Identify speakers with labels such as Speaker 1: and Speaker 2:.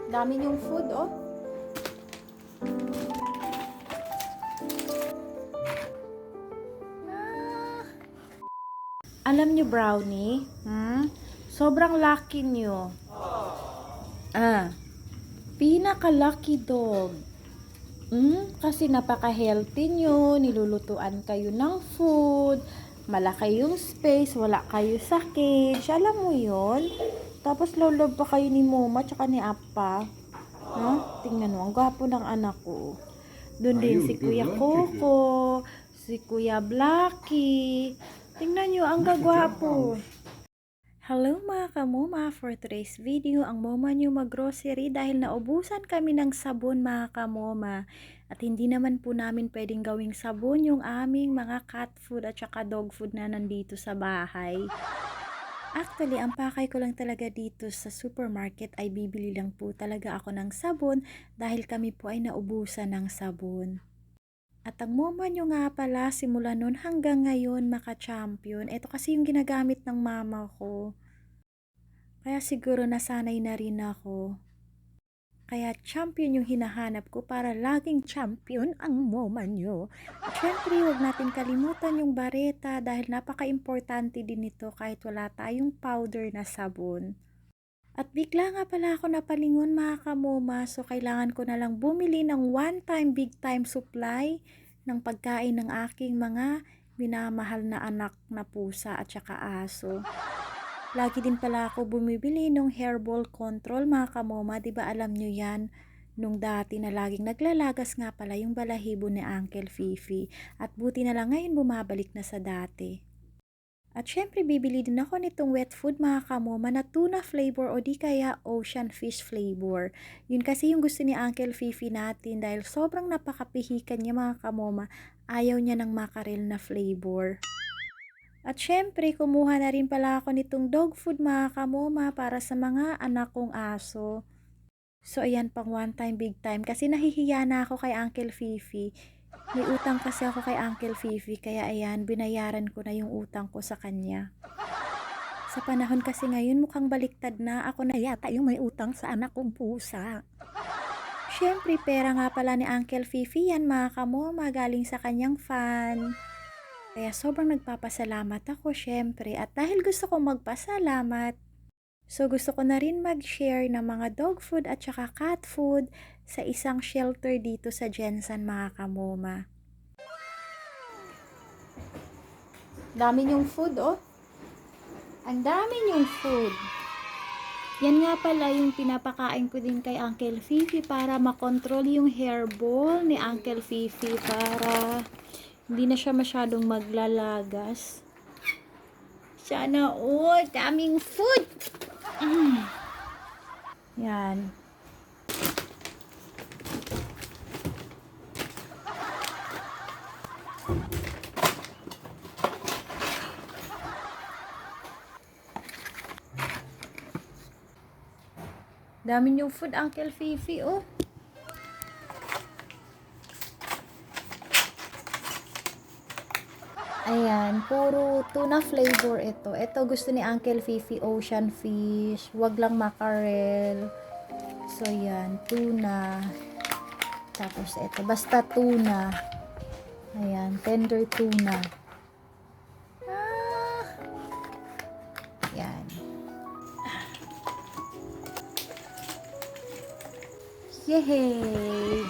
Speaker 1: Dami yung food, oh. Alam nyo, Brownie, sobrang lucky nyo. Pinaka-lucky dog. Kasi napaka-healthy nyo, nilulutuan kayo ng food, malaki yung space, wala kayo sa cage, alam mo yun? Tapos lolob pa kayo ni Mama tsaka ni Appa. Tingnan mo, ang gwapo ng anak ko. Doon din si Kuya Coco, si Kuya Blacky. Tingnan nyo, ang gagwapo. Hello mga kamoma, for today's video, ang moma nyo mag-grocery dahil naubusan kami ng sabon mga kamoma. At hindi naman po namin pwedeng gawing sabon yung aming mga cat food at saka dog food na nandito sa bahay. Actually, ang pakay ko lang talaga dito sa supermarket ay bibili lang po talaga ako ng sabon dahil kami po ay naubusan ng sabon. At ang moma nyo nga pala, simula nun hanggang ngayon maka-champion. Ito kasi yung ginagamit ng mama ko. Kaya siguro nasanay na rin ako. Kaya champion yung hinahanap ko para laging champion ang moma nyo. At syempre, huwag natin kalimutan yung bareta dahil napaka-importante din ito kahit wala tayong powder na sabon. At bigla nga pala ako napalingon mga kamoma, so kailangan ko na lang bumili ng one-time big-time supply ng pagkain ng aking mga minamahal na anak na pusa at saka aso. Lagi din pala ako bumibili ng hairball control mga kamoma, diba alam nyo yan? Nung dati na laging naglalagas nga pala yung balahibo ni Uncle Fifi at buti na lang ngayon bumabalik na sa dati. At syempre bibili din ako nitong wet food mga kamoma na tuna flavor o di kaya ocean fish flavor. Yun kasi yung gusto ni Uncle Fifi natin dahil sobrang napakapihikan niya mga kamoma. Ayaw niya ng mackerel na flavor. At syempre kumuha na rin pala ako nitong dog food mga kamoma para sa mga anak kong aso. So ayan, pang one time big time kasi nahihiya na ako kay Uncle Fifi. May utang kasi ako kay Uncle Fifi kaya ayan, binayaran ko na yung utang ko sa kanya. Sa panahon kasi ngayon mukhang baliktad na, ako na yata yung may utang sa anak kong pusa. Syempre pera nga pala ni Uncle Fifi yan mga kamoma, galing sa kanyang fan. Kaya sobrang nagpapasalamat ako syempre at dahil gusto kong magpasalamat, so gusto ko na rin mag-share ng mga dog food at saka cat food sa isang shelter dito sa Jensen mga kamoma. Dami yung food, oh. Ang dami yung food. Yan nga pala yung pinapakain ko din kay Uncle Fifi para makontrol yung hairball ni Uncle Fifi para hindi na siya masyadong maglalagas. Sana all, daming food. Yan. Dami yung food, Uncle Fifi, oh. Ayan, puro tuna flavor ito. Ito gusto ni Uncle Fifi, ocean fish. Wag lang mackerel. So, yan, tuna. Tapos ito, basta tuna. Ayan, tender tuna. Yan. Yay!